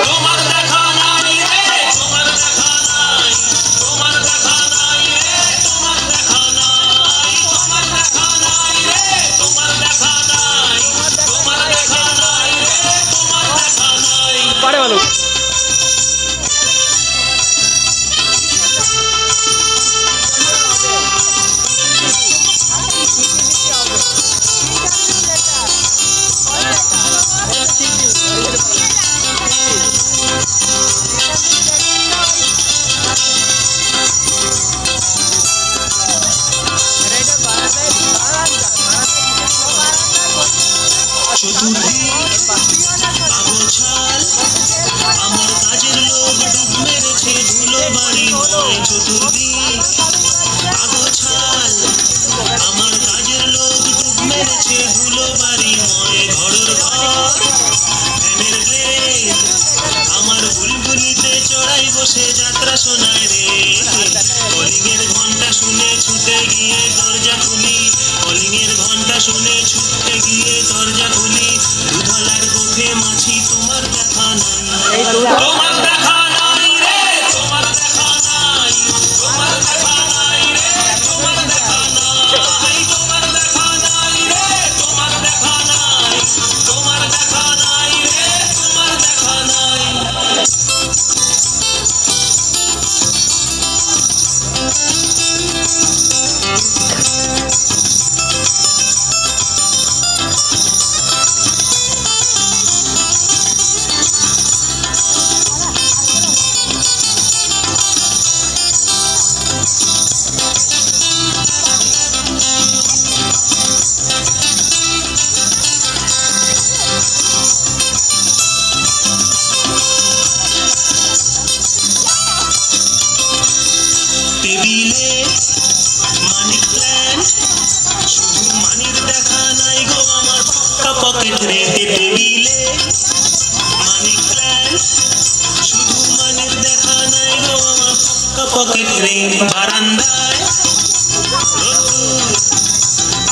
তোমার দেখা নাই রে তোমার দেখা নাই তোমার দেখা নাই রে তোমার দেখা নাই তোমার দেখা নাই রে তোমার দেখা নাই তোমার দেখা নাই রে তোমার দেখা নাই পারে ভালো আমার কাজের লোক ডুব মেরেছে ধুলো বাড়ি নয় চতুর্দিক আগোছাল আমার কাজের লোক ডুব মেরেছে ধুলো বাড়ি নয় ঘরের ঘর ফ্যানের ব্লেড আমার বুলবুলিতে চড়াই বসে যাত্রা শোনায় রে কলিংয়ের ঘন্টা শুনে ছুটে গিয়ে দরজা খুলি কলিংয়ের ঘন্টা শুনে ছুটে গিয়ে দরজা খুলি দুধলার গোফে মাছি তোমার দেখা নাই তোমার দেখা নাই রে তোমার দেখা নাই তোমার দেখা নাই রে তোমার দেখা নাই তোমার দেখা নাই রে তোমার দেখা নাই তোমার দেখা নাই রে তোমার দেখা নাই টেবিলে মানিক প্ল্যান্ট শুধু মানির দেখা নাই গো আমার ফাঁকা পকেট রে টেবিলে মানিক প্ল্যান্ট শুধু মানির দেখা নাই গো আমার ফাঁকা পকেট রে বারান্দায় রোদ্দুর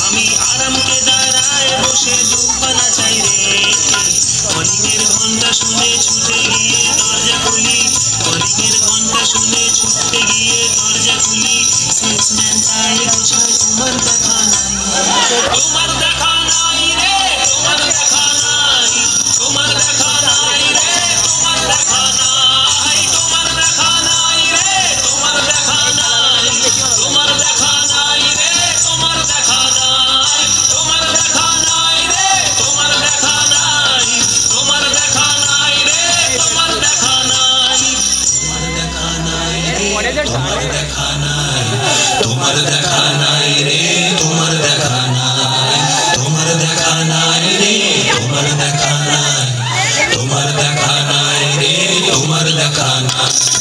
আমি আরামকে দাঁড়ায় বসে দুপানা চাই রে কলিংয়ের ঘন্টা শুনে ছুটে গিয়ে দরজা খুলি কলিংয়ের ঘন্টা শুনে ছুটে গিয়ে দরজা খুলি সেলসম্যান তাই গোছায় তোমার দেখা নাই তোমার দেখা নাই রে তোমার দেখা নাই তোমার দেখা নাই রে তোমার দেখা নাই তোমার দেখা নাই রে তোমার দেখা নাই তোমার দেখা নাই রে তোমার দেখা নাই তোমার দেখা নাই রে তোমার দেখা নাই তোমার দেখা নাই রে তোমার দেখা নাই তোমার দেখা নাই রে তোমার দেখা নাই তোমার দেখা নাই রে তোমার দেখা নাই তোমার দেখা নাই রে তোমার দেখা নাই তোমার দেখা নাই রে তোমার দেখা নাই